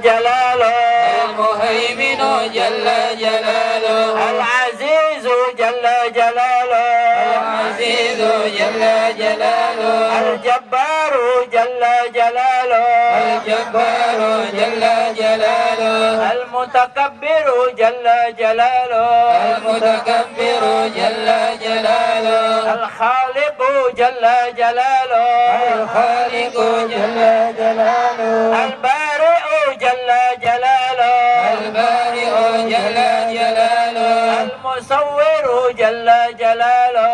جلاله المهيمن جل جلاله العزيز جل جلاله العزيز جل جلاله الجبار جل جلاله الجبار جل جلاله المتكبر جل جلاله المتكبر جل جلاله الخالق جل جلاله الخالق جل جلاله البارئ جل جلاله البارئ جل جلاله المصور جل جلاله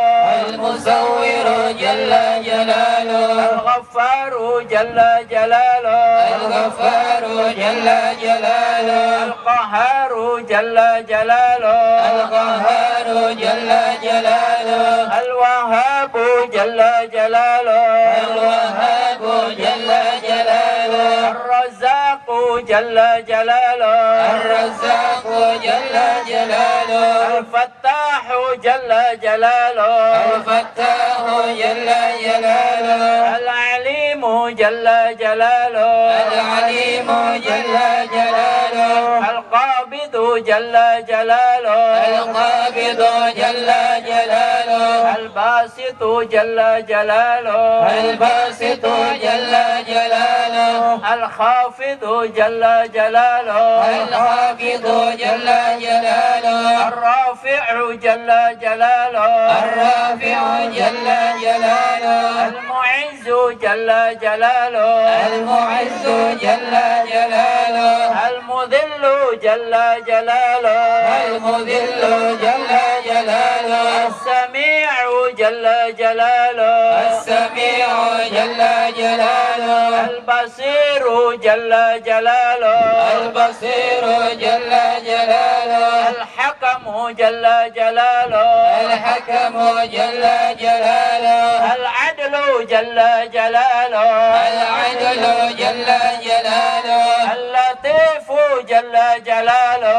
المصور جل جلاله الغفار جل جلاله الغفار جل جلاله القهار جل جلاله القهار جل جلاله الوهاب جل جلاله الوهاب جل جلاله الرزاق جل جلاله الرزاق جل جلاله الفتاح جل جلاله الفتاح جل جلاله العليم جل جلاله العليم جل جلاله القابض جل جلاله القابض جل جلاله الباسط جل جلاله الباسط جل جلاله الخافض جل جلاله الخافض جل جلاله الرافع جل جلاله الرافع جل جلاله المعز جل جلاله المعز جل جلاله المذل جل جلاله المذل جل جلاله السميع جل جلاله السميع جل جلاله البصير جل جلاله البصير جل جلاله الحكم جل جلاله الحكم جل جلاله العدل جل جلاله العدل جل جلاله اللطيف جل جلاله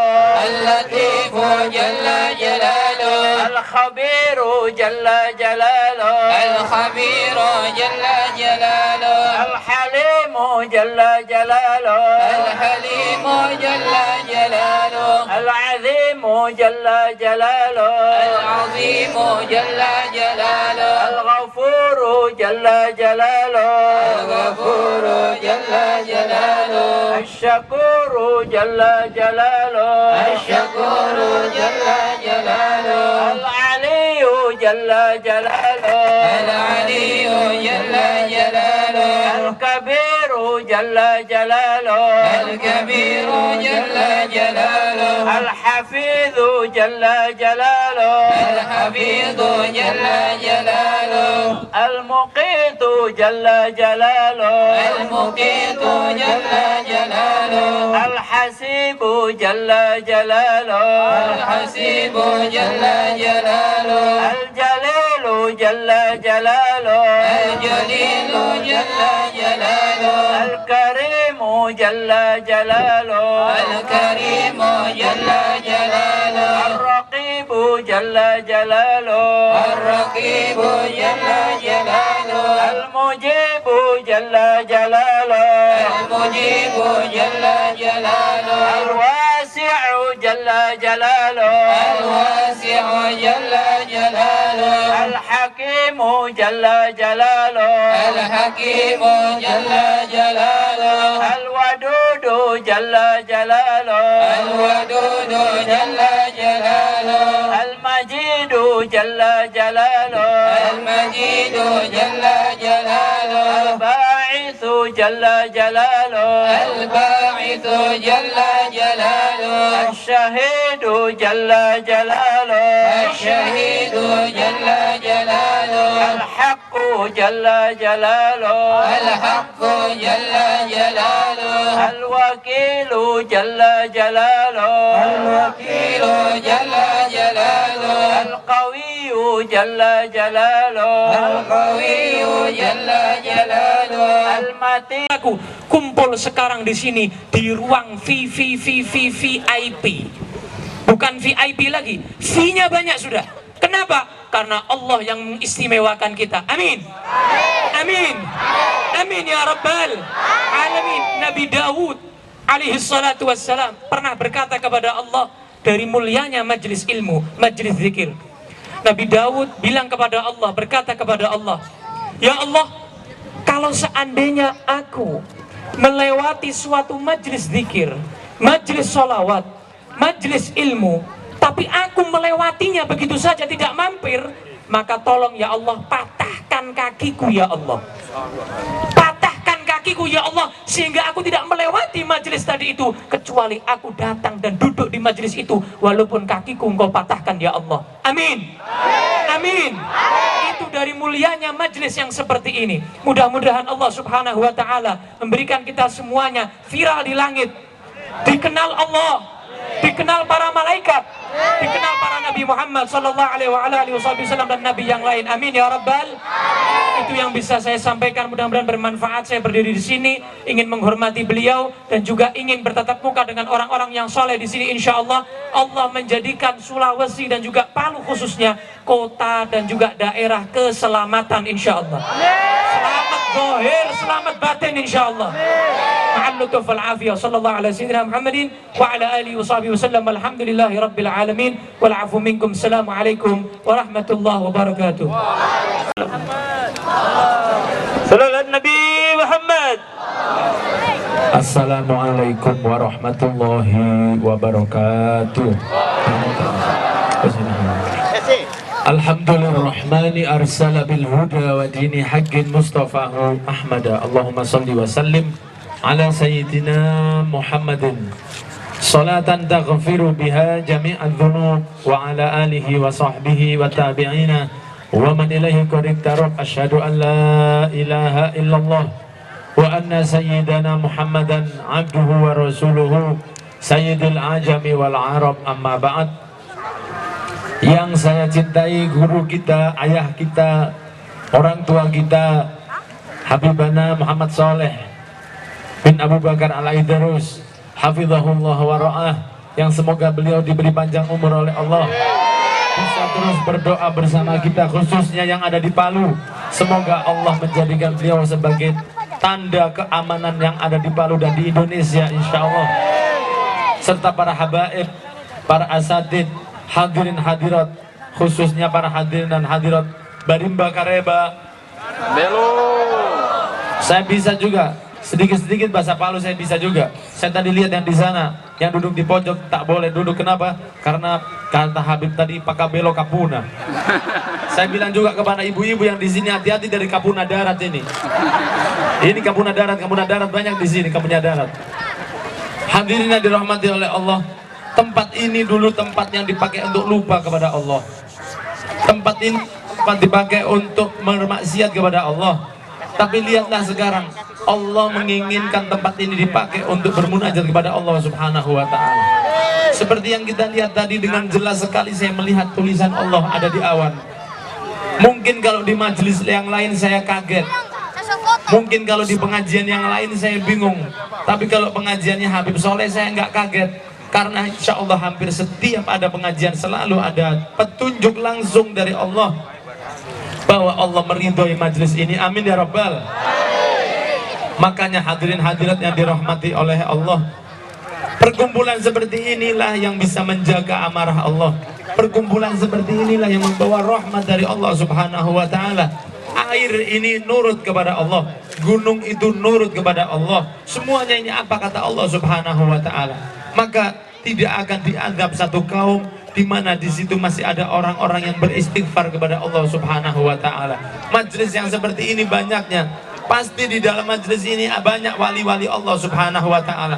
اللطيف جل جلاله الخبير جل جلاله الخبير جل جلاله الحليم جل جلاله الحليم جل جلاله العظيم جل جلاله العظيم جل جلاله الغفور جل جلاله الغفور جل جلاله الشكور جل جلاله الشكور جل جلاله العلي جل جلاله العلي جل جلاله الكبير جل جلاله الكبير جل جلاله الحفيظ جل جلاله الحفيظ جل جلاله المقيت جل جلاله المقيت جل جلاله الحسيب جل جلاله الحسيب جل جلاله الجليل جل جلاله الجليل جل جلاله الكريم جل جلاله الكريم جل جلاله الرقيب جل جلاله الرقيب جل جلاله المجيب جل جلاله المجيب جل جلاله الواسع جل جلاله الواسع جل جلاله الحكيم جل جلاله الحكيم جل جلاله الودود جل جلاله الودود جل جلاله المجيد جل جلاله المجيد جل جلاله الباعث جل جلاله الباعث جل جلاله الشهيد جل جلاله الشهيد جل جلاله الحق جل جلاله الحق جل جلاله الوكيل جل جلاله الوكيل جل جلاله القوي جل جلاله القوي جل جلاله المتين. Aku kumpul sekarang di sini di ruang VIP. Bukan VIP lagi, V-nya banyak sudah. Kenapa? Karena Allah yang mengistimewakan kita. Amin. Amin. Amin ya Rabbal Alamin. Nabi Daud alaihi salatu wassalam pernah berkata kepada Allah dari mulianya majlis ilmu, majlis zikir. Nabi Daud bilang kepada Allah, berkata kepada Allah, ya Allah, kalau seandainya aku melewati suatu majlis zikir, majlis sholawat, majlis ilmu, tapi aku melewatinya begitu saja tidak mampir, maka tolong ya Allah, patahkan kakiku ya Allah. Patahkan kakiku ya Allah, sehingga aku tidak melewati majlis tadi itu, kecuali aku datang dan duduk di majlis itu, walaupun kakiku engkau patahkan ya Allah. Amin. Amin. Itu dari mulianya majlis yang seperti ini. Mudah-mudahan Allah subhanahu wa ta'ala memberikan kita semuanya viral di langit, dikenal Allah, dikenal para malaikat, dikenal para Nabi Muhammad sallallahu alaihi wasallam dan Nabi yang lain. Amin ya Rabbal. Itu yang bisa saya sampaikan, mudah-mudahan bermanfaat. Saya berdiri di sini ingin menghormati beliau dan juga ingin bertatap muka dengan orang-orang yang soleh di sini. Insya Allah, Allah menjadikan Sulawesi dan juga Palu khususnya kota dan juga daerah keselamatan insya Allah. Selamat zahir, selamat batin insya Allah. Ma'al-lutuf wal-afiyah. Sallallahu ala sayyidina Muhammadin wa ala alihi wa sahbihi wasallam. Alhamdulillahi rabbil alamin. Wal'afu minkum. Assalamualaikum warahmatullahi wabarakatuh. Salawat Nabi Muhammad. Assalamualaikum warahmatullahi wabarakatuh. Alhamdulillahirrahmani arsala bil huda wa dini haqqin mustafahu ahmada. Allahumma salli wa sallim ala sayyidina Muhammadin salatan taghfiru biha jami'adz dzunub wa ala alihi wa sahbihi wa tabi'ina wa man ilaihi qad iktarab. Asyhadu an la ilaha illallah wa anna sayyidana Muhammadan abduhu wa rasuluhu sayyidil ajami wal arab. Amma ba'd. Yang saya cintai guru kita, ayah kita, orang tua kita, Habibana Muhammad Saleh bin Abu Bakar Al-Aidarus, hafizahullah wa ra'ah, yang semoga beliau diberi panjang umur oleh Allah, bisa terus berdoa bersama kita, khususnya yang ada di Palu. Semoga Allah menjadikan beliau sebagai tanda keamanan yang ada di Palu dan di Indonesia insya Allah, serta para habaib, para asatid, hadirin hadirat, khususnya para hadirin dan hadirat Barimba Kareba. Saya bisa juga sedikit-sedikit bahasa Palu, saya bisa juga. Saya tadi lihat yang di sana, yang duduk di pojok tak boleh duduk. Kenapa? Karena kata Habib tadi pakai belo kapuna. Saya bilang juga kepada ibu-ibu yang di sini, hati-hati dari kapuna darat ini. Ini kapuna darat banyak di sini, kapuna darat. Hadirin yang dirahmati oleh Allah, tempat ini dulu tempat yang dipakai untuk lupa kepada Allah. Tempat ini tempat dipakai untuk bermaksiat kepada Allah. Tapi lihatlah sekarang, Allah menginginkan tempat ini dipakai untuk bermunajat kepada Allah subhanahu wa ta'ala. Seperti yang kita lihat tadi, dengan jelas sekali saya melihat tulisan Allah ada di awan. Mungkin kalau di majelis yang lain saya kaget, mungkin kalau di pengajian yang lain saya bingung, tapi kalau pengajiannya Habib Soleh saya nggak kaget. Karena insya Allah hampir setiap ada pengajian selalu ada petunjuk langsung dari Allah bahwa Allah meridhoi majlis ini. Amin ya Rabbal. Makanya hadirin hadirat yang dirahmati oleh Allah, perkumpulan seperti inilah yang bisa menjaga amarah Allah. Perkumpulan seperti inilah yang membawa rahmat dari Allah subhanahu wa ta'ala. Air ini nurut kepada Allah, gunung itu nurut kepada Allah. Semuanya ini apa kata Allah subhanahu wa ta'ala. Maka tidak akan dianggap satu kaum di mana di situ masih ada orang-orang yang beristighfar kepada Allah subhanahu wa ta'ala. Majlis yang seperti ini banyaknya, pasti di dalam majlis ini banyak wali-wali Allah subhanahu wa ta'ala.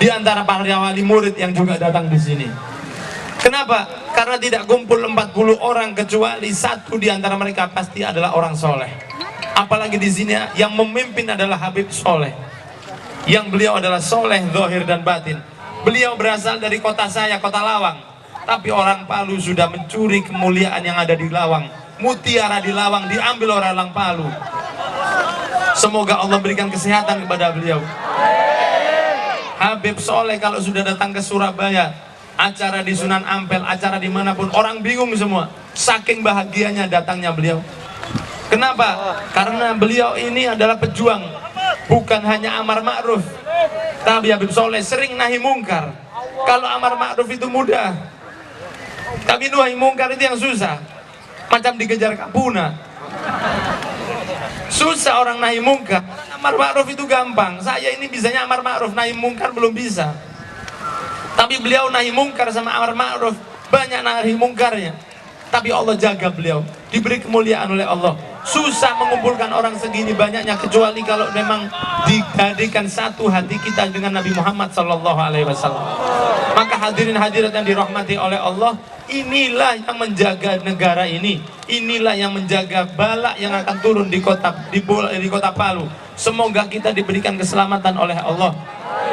Di antara para wali murid yang juga datang di sini. Kenapa? Karena tidak kumpul 40 orang kecuali satu di antara mereka pasti adalah orang soleh. Apalagi di sini yang memimpin adalah Habib Soleh, yang beliau adalah soleh zahir dan batin. Beliau berasal dari kota saya, kota Lawang. Tapi orang Palu sudah mencuri kemuliaan yang ada di Lawang. Mutiara di Lawang diambil orang Palu. Semoga Allah berikan kesehatan kepada beliau. Habib Soleh kalau sudah datang ke Surabaya, acara di Sunan Ampel, acara dimanapun, orang bingung semua. Saking bahagianya datangnya beliau. Kenapa? Karena beliau ini adalah pejuang. bukan hanya amar ma'ruf, tapi Habib Soleh sering nahi mungkar. Kalau amar ma'ruf itu mudah, tapi nahi mungkar itu yang susah. Macam dikejar kapuna. Susah orang nahi mungkar. Amar ma'ruf itu gampang. Saya ini bisanya amar ma'ruf, nahi mungkar belum bisa. Tapi beliau nahi mungkar sama amar ma'ruf, banyak nahi mungkarnya. Tapi Allah jaga beliau, diberi kemuliaan oleh Allah. Susah mengumpulkan orang segini banyaknya, kecuali kalau memang dijadikan satu hati kita dengan Nabi Muhammad SAW. Maka hadirin hadirat yang dirahmati oleh Allah, inilah yang menjaga negara ini, inilah yang menjaga balak yang akan turun di kota Palu. Semoga kita diberikan keselamatan oleh Allah.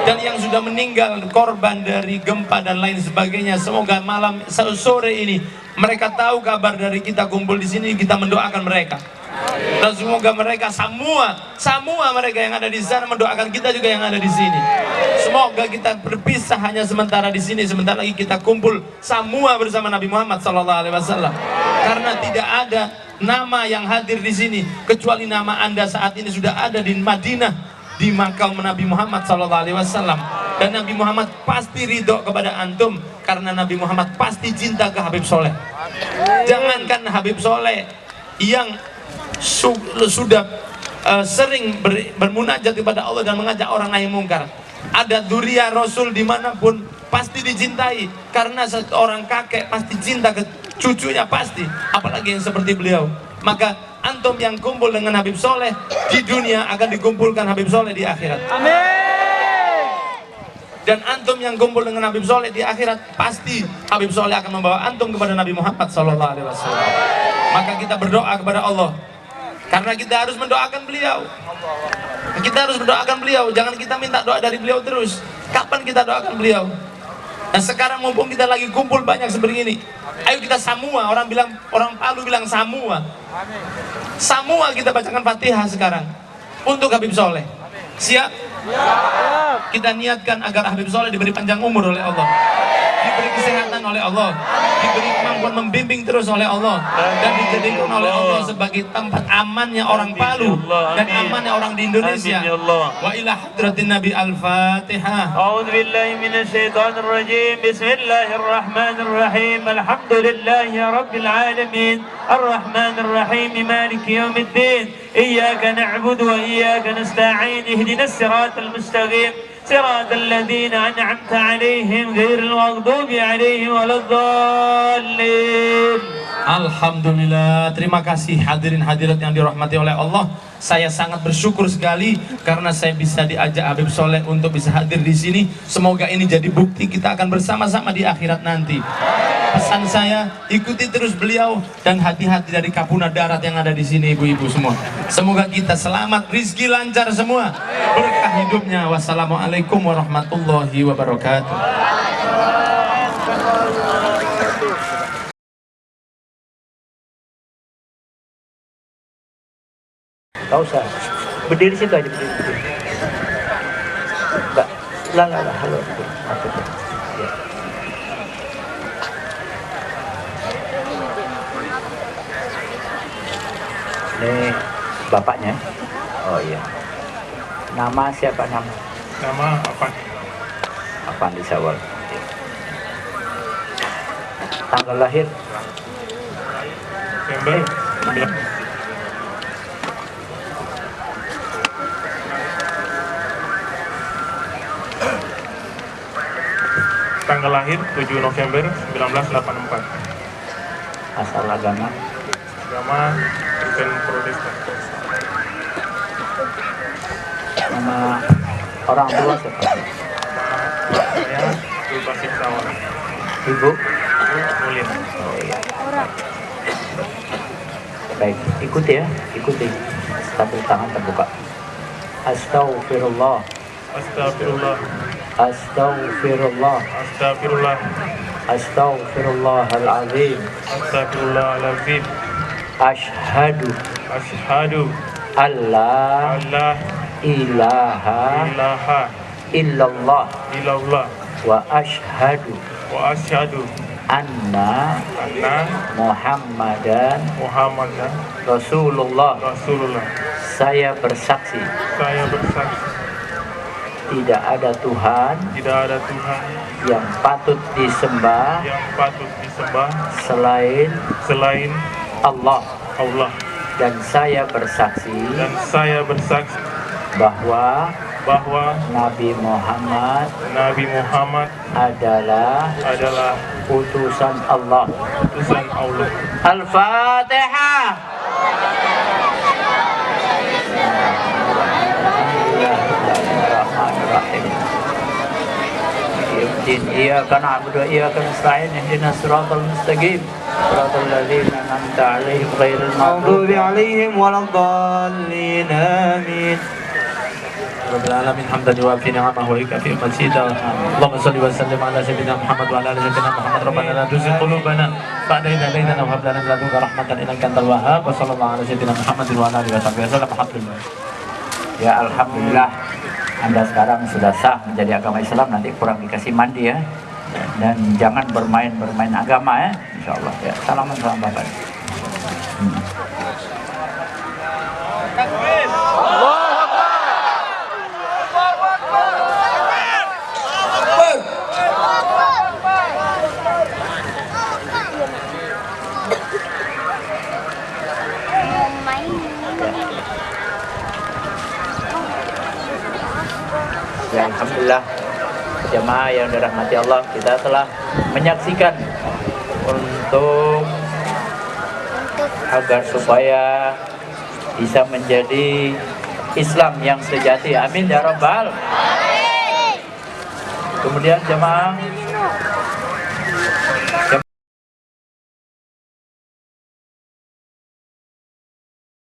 Dan yang sudah meninggal korban dari gempa dan lain sebagainya, semoga malam sore ini mereka tahu kabar dari kita, kumpul di sini, kita mendoakan mereka. Dan semoga mereka semua mereka yang ada di sana mendoakan kita juga yang ada di sini. Semoga kita berpisah hanya sementara di sini, sebentar lagi kita kumpul semua bersama Nabi Muhammad SAW. Karena tidak ada nama yang hadir di sini kecuali nama Anda saat ini sudah ada di Madinah, di makam Nabi Muhammad SAW. Dan Nabi Muhammad pasti ridho kepada antum, karena Nabi Muhammad pasti cinta ke Habib Soleh. Jangankan Habib Soleh yang sudah sering bermunajat kepada Allah dan mengajak orang nahi mungkar, ada dzurriyyah Rasul dimanapun pasti dicintai, karena seorang kakek pasti cinta ke cucunya, pasti, apalagi yang seperti beliau. Maka antum yang kumpul dengan Habib Soleh di dunia akan dikumpulkan Habib Soleh di akhirat. Amin. Dan antum yang kumpul dengan Habib Soleh di akhirat, pasti Habib Soleh akan membawa antum kepada Nabi Muhammad SAW. Maka kita berdoa kepada Allah, karena kita harus mendoakan beliau. Kita harus mendoakan beliau, jangan kita minta doa dari beliau terus. Kapan kita doakan beliau? Nah sekarang mumpung kita lagi kumpul banyak seperti ini, ayo kita semua, orang Palu bilang semua kita bacakan Fatihah sekarang untuk Habib Soleh. Siap? Kita niatkan agar Habib Soleh diberi panjang umur oleh Allah, diberi kesehatan oleh Allah, diberi kemampuan membimbing terus oleh Allah, dan dijadikan oleh Allah sebagai tempat amannya orang Palu dan amannya orang di Indonesia. Wa ila hadratin Nabi Al-Fatihah. A'udzu billahi minasyaitonir rajim. Bismillahirrahmanirrahim. Alhamdulillahi rabbil alamin. Arrahmanir rahim. Maliki yaumiddin. Iyyaka na'budu wa iyyaka nasta'in. Ihdinas siratal mustaqim. صراط الذين أنعمت عليهم غير المغضوب عليهم ولا الضالين. Alhamdulillah, terima kasih hadirin hadirat yang dirahmati oleh Allah. Saya sangat bersyukur sekali karena saya bisa diajak Habib Soleh untuk bisa hadir di sini. Semoga ini jadi bukti kita akan bersama-sama di akhirat nanti. Pesan saya, ikuti terus beliau dan hati-hati dari kapuna darat yang ada di sini, ibu-ibu semua. Semoga kita selamat, rizki lancar semua, berkah hidupnya. Wassalamualaikum warahmatullahi wabarakatuh. Gak usah, berdiri situ aja, berdiri. Enggak, lah, halo. Ya. Ini bapaknya. Oh iya. Nama siapa nama? Nama apa? Apaan di Sawal? Tanggal lahir? November 9. Tanggal lahir 7 November 1984. Asal agama? Agama Kristen Protestan. Nama orang tua siapa? Nama saya Basit Sawal. Ibu? Mulin. Oh iya. Baik, ikuti ya, ikuti. Sambil tangan terbuka. Astaghfirullah. Astagfirullah. Astaghfirullah. Astagfirullah. Astaghfirullahaladzim. Astagfirullahaladzim. Asyhadu Asyhadu alla Allah ilaha ilaha illallah illallah wa asyhadu wa asyhadu anna anna Muhammadan Muhammadan Rasulullah Rasulullah Saya bersaksi Saya bersaksi tidak ada Tuhan tidak ada Tuhan yang patut disembah yang patut disembah selain selain Allah, Allah, dan saya bersaksi dan saya bersaksi bahwa bahwa Nabi Muhammad Nabi Muhammad adalah adalah utusan Allah. utusan Allah. Al-Fatihah. Bismillahirrahmanirrahim. Iyyaka na'budu wa iyyaka nasta'in ihdinas siratal mustaqim siratal ladzina an'amta 'alaihim ghairil maghdubi 'alaihim waladdallin. Amin. رب العالمين حمدا يوافي نعمه ويكافئ مزيدا اللهم صل وسلم على سيدنا محمد وعلى ال سيدنا محمد ربنا لا تزغ قلوبنا بعد إذ هديتنا وهب لنا من لدنك رحمة إنك أنت الوهاب وصلى الله على سيدنا محمد وعلى آله وصحبه وسلم. Alhamdulillah. Ya alhamdulillah, Anda sekarang sudah sah menjadi agama Islam, nanti kurang dikasih mandi ya. Dan jangan bermain agama ya, insyaallah ya. Salaman sama Bapak. Ya alhamdulillah, jemaah yang dirahmati Allah, kita telah menyaksikan untuk agar supaya bisa menjadi Islam yang sejati. Amin ya rabbal. Kemudian jemaah